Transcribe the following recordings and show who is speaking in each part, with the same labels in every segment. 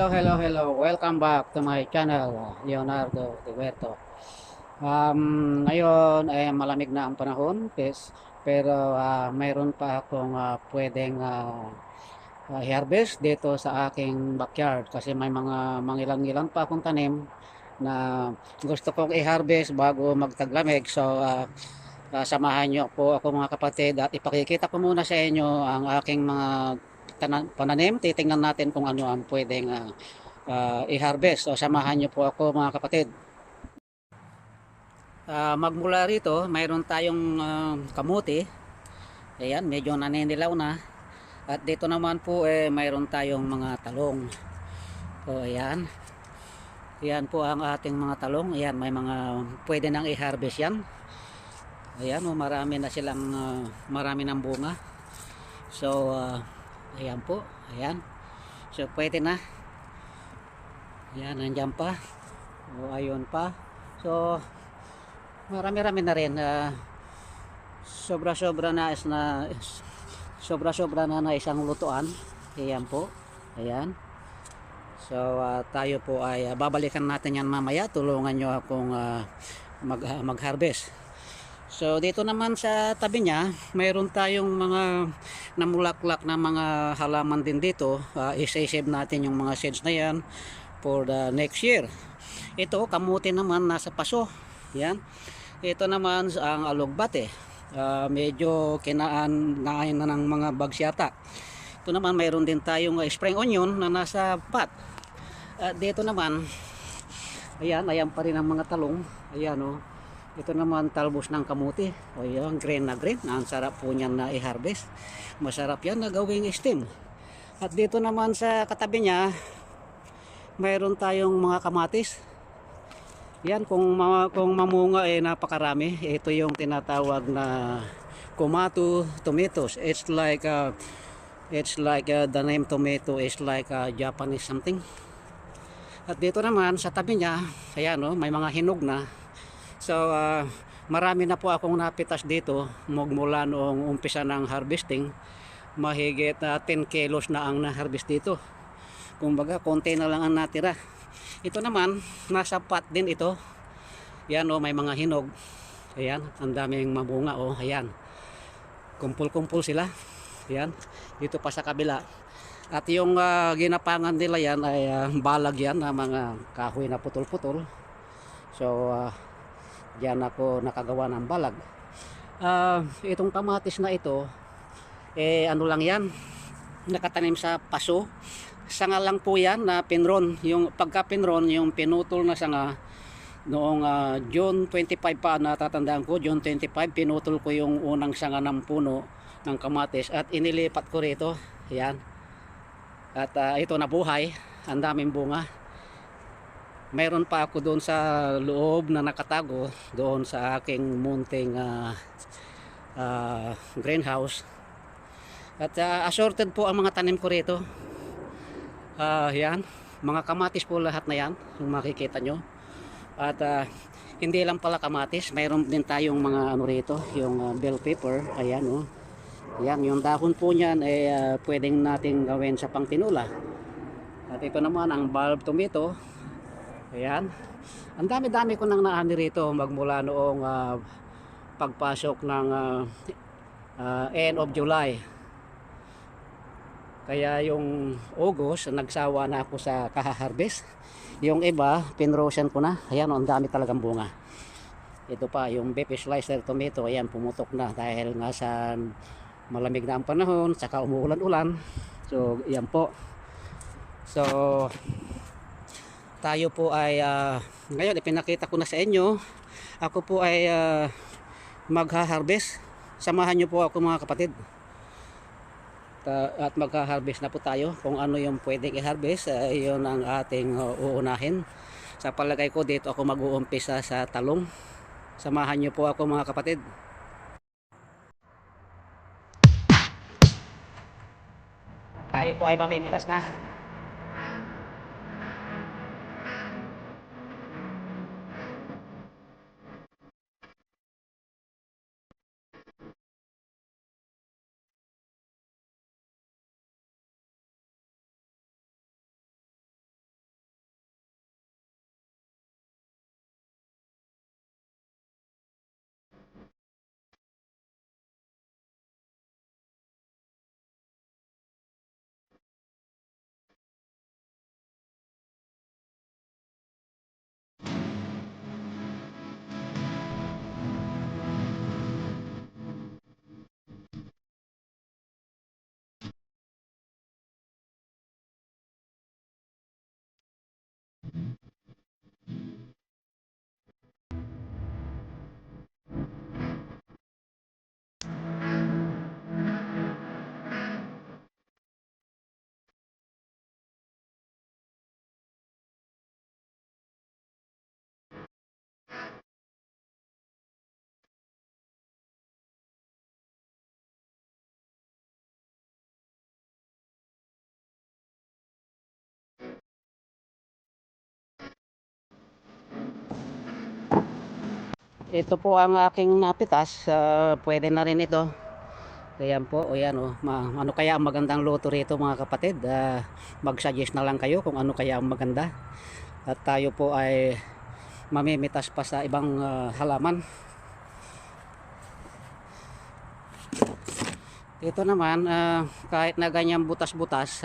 Speaker 1: Hello. Welcome back to my channel, Leonardo Duerto. Ngayon ay malamig na ang panahon, pero mayroon pa akong pwedeng i-harvest dito sa aking backyard kasi may mga mangilan-ngilan pa akong tanim na gusto kong i-harvest bago magtaglamig. So, samahan niyo po ako mga kapatid at ipakikita ko muna sa inyo ang aking mga pananim. Titingnan natin kung ano ang pwedeng i-harvest. So samahan niyo po ako mga kapatid. Magmula rito, mayroon tayong kamuti. Ayan, medyo naninilaw na. At dito naman po mayroon tayong mga talong. So ayan. Ayan po ang ating mga talong. Ayan, may mga pwede nang i-harvest yan. Ayan, marami na silang marami ng bunga. So ayan po. Ayan. So pwede na. Ayan, nandiyan pa. O ayun pa. So marami-rami na rin. Sobra-sobra na isang lutuan. Ayan po. Ayan. So tayo po ay babalikan natin yan mamaya. Tulungan nyo akong mag-harvest. So dito naman sa tabi niya, mayroon tayong mga namulaklak na mga halaman din dito. Isa-save natin yung mga seeds na yan for the next year. Ito, kamuti naman nasa paso. Yan. Ito naman ang alugbate. Medyo kinaan na ng mga bugs yata. Ito naman mayroon din tayong spring onion na nasa pot. Dito naman, ayan pa rin ang mga talong. Ayan o. Ito naman talbos ng kamuti. O yan, green na green. Ang sarap po niyan na i-harvest. Masarap yan na gawing steam. At dito naman sa katabi niya, mayroon tayong mga kamatis. Yan, kung mamunga napakarami. Ito yung tinatawag na Kumato tomatoes. It's like the name tomato is like Japanese something. At dito naman sa tabi niya, ayan may mga hinog na. So marami na po akong napitas dito magmula noong umpisa ng harvesting. Mahigit 10 kilos na ang na-harvest dito. Kumbaga konti na lang ang natira. Ito naman nasa pot din ito. Yan may mga hinog. Ayan, ang daming mabunga ayan. Kumpul-kumpul sila. Ayan, dito pa sa kabila. At yung ginapangan nila yan ay balag yan na mga kahoy na putol-putol. So diyan ako nakagawa ng balag. Itong kamatis na ito ano lang yan, nakatanim sa paso. Sanga lang po yan na pinron. Yung pagka pinron, yung pinutol na sanga noong June 25 pa, natatandaan ko, June 25 pinutol ko yung unang sanga ng puno ng kamatis at inilipat ko rito. Ayan. At ito nabuhay, ang daming bunga. Mayroon pa ako doon sa loob na nakatago doon sa aking munting greenhouse. At assorted po ang mga tanim ko rito. Yan, mga kamatis po lahat na yan, yung makikita nyo. At hindi lang pala kamatis, mayroon din tayong mga ano rito, yung bell pepper. Ayan Ayan, yung dahon po niyan pwedeng nating gawin sa pangtinula. At ito naman ang bulb tomato. Ayan, ang dami-dami ko nang naani rito magmula noong pagpasok ng end of July. Kaya yung August, nagsawa na ako sa kaha-harvest. Yung iba, pinrosen ko na. Ayan, ang dami talagang bunga. Ito pa, yung beef slicer tomato, ayan, pumutok na dahil nga sa malamig na ang panahon, saka umuulan-ulan. So, ayan po. So, tayo po ay, ngayon, ipinakita ko na sa inyo. Ako po ay magha-harvest. Samahan nyo po ako mga kapatid. At magha-harvest na po tayo. Kung ano yung pwedeng i-harvest, yun ang ating uunahin. Sa palagay ko dito ako mag-uumpisa sa talong. Samahan nyo po ako mga kapatid. Tayo po ay mamimitas na. Ito po ang aking napitas. Pwede na rin ito. Ayan po, o yan o. Ano kaya ang magandang luto rito mga kapatid? Mag-suggest na lang kayo kung ano kaya ang maganda. At tayo po ay mamimitas pa sa ibang halaman. Ito naman, kahit na ganyan butas-butas,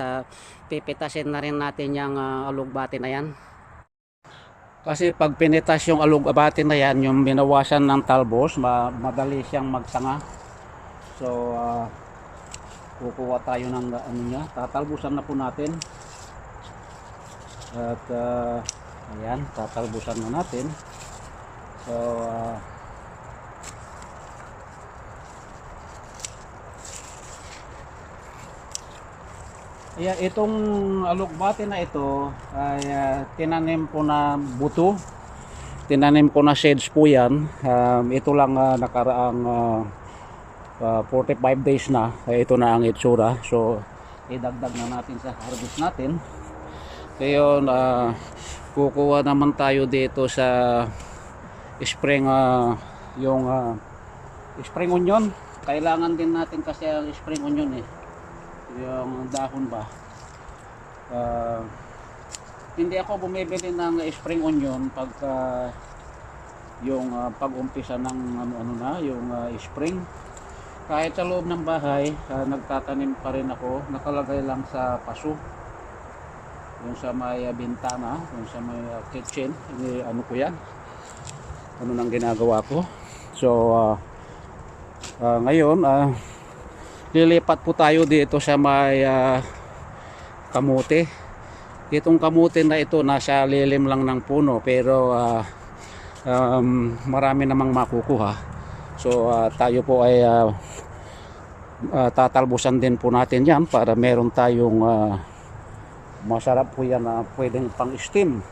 Speaker 1: pipitasin na rin natin yung alugbati na yan. Kasi pag pinitas yung alugbati na yan, yung binawasan ng talbos, madali siyang magsanga. So, kukuha tayo ng ano niya, tatalbusan na po natin. At ayan, tatalbusan na natin. So, ayan, itong alugbati na ito ay tinanim ko na buto. Tinanim ko na seeds po yan. Ito lang nakaraang 45 days na. Ito na ang itsura. So, idagdag na natin sa harvest natin. Ngayon, kukuha naman tayo dito sa spring, yung spring onion. Kailangan din natin kasi ang spring onion yung dahon ba. Hindi ako bumibili ng spring onion pagka yung pag-umpisa ng ano na yung spring. Kahit sa loob ng bahay, nagtatanim pa rin ako. Nakalagay lang sa paso, yung sa may bintana, yung sa may kitchen. Ano ko yan, ano nang ginagawa ko. So ngayon lilipat po tayo dito sa may kamote. Itong kamote na ito nasa lilim lang ng puno, pero marami namang makukuha. So tayo po ay tatalbusan din po natin yan para meron tayong masarap po yan na pwedeng pang steam.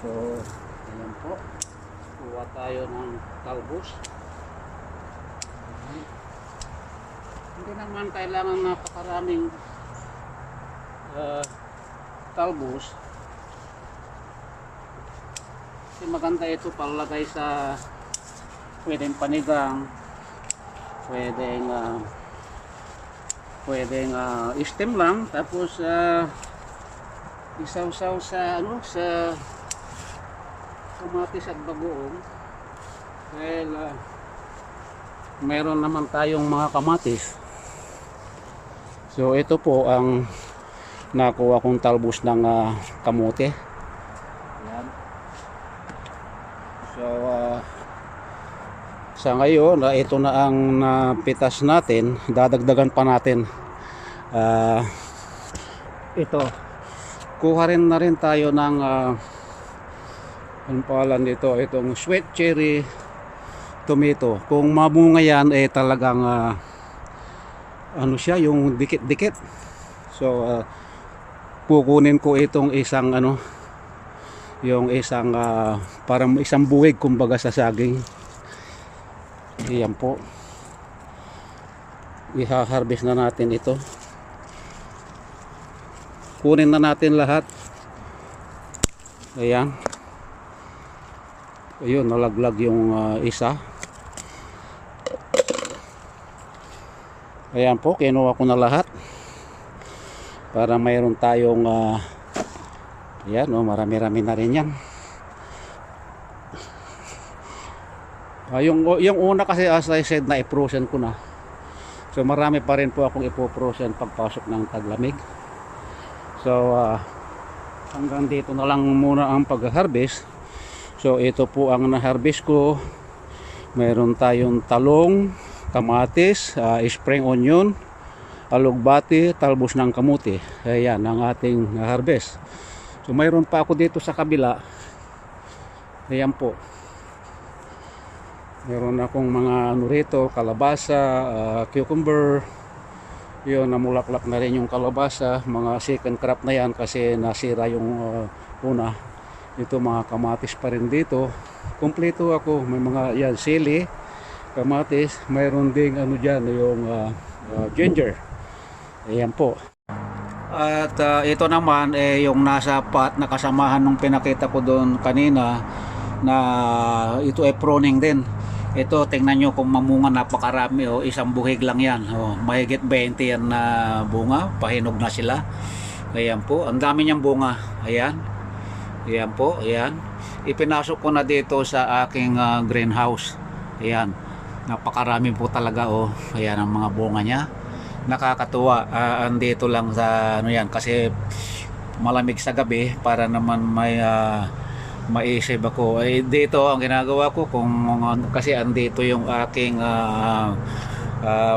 Speaker 1: So ayan po, kuha tayo ng talbos. Hindi naman kailangan napakaraming talbos. Kasi maganda ito palagay sa pwedeng panigang, pwedeng steam lang, tapos isaw-saw sa sa kamatis at bagoong. Well, meron naman tayong mga kamatis. So ito po ang nakuha kong talbos ng kamote. Ayan. So sa ngayon, ito na ang napitas natin. Dadagdagan pa natin. Ito, kuha rin na rin tayo ng anong pangalan dito, itong sweet cherry tomato. Kung mabunga yan, talagang ano siya, yung dikit-dikit. So kukunin ko itong isang yung isang parang isang buwig kumbaga sa saging. Ayan po, iha-harvest na natin ito. Kunin na natin lahat. Ayan, ayun, nalaglag yung isa. Ayan po, kinuha ko na lahat para mayroon tayong ayan, marami-rami na rin yan. Yung una kasi, as I said, na i-frozen ko na. So marami pa rin po akong ipo-frozen pagpasok ng taglamig. So hanggang dito na lang muna ang pag-harvest. So ito po ang na-harvest ko. Meron tayong talong, kamatis, spring onion, alugbati, talbos ng kamote. Ayan ang ating harvest. So mayroon pa ako dito sa kabila. Ayan po, meron akong mga rito, kalabasa, cucumber. Yun, namulaklak na rin yung kalabasa. Mga second crop na yan kasi nasira yung una. Ito, mga kamatis pa rin dito. Kompleto ako, may mga yan, sili, kamatis, mayroon ding dyan, yung ginger. Ayan po. At ito naman yung nasa pot na kasamahan nung pinakita ko doon kanina. na ito ay pruning din. Ito, tingnan nyo kung mamunga, napakarami. Isang buhig lang yan. Mahigit 20 yan na bunga. Pahinog na sila. Ayan po, ang dami niyang bunga. Ayan. Ayan po, ayan. Ipinasok ko na dito sa aking greenhouse. Ayan. Napakarami po talaga. Ayan ang mga bunga niya. Nakakatuwa. Andito lang sa ano yan, kasi malamig sa gabi, para naman may maisip ako. Dito ang ginagawa ko, kasi andito yung aking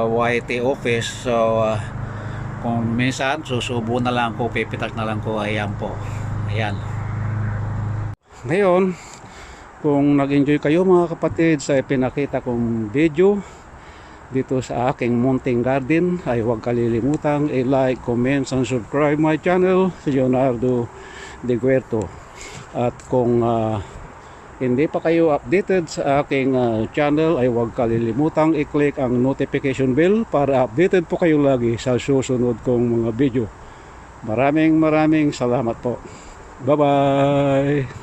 Speaker 1: YT office. So kung minsan susubo na lang ko, pipitas na lang ko. Ayan po, ayan. Ngayon, kung nag-enjoy kayo mga kapatid sa pinakita kong video dito sa aking munting garden, ay huwag kalilimutang i-like, comment, and subscribe my channel, si Leonardo De Guerto. At kung hindi pa kayo updated sa aking channel, ay huwag kalilimutang i-click ang notification bell para updated po kayo lagi sa susunod kong mga video. Maraming salamat po. Bye bye.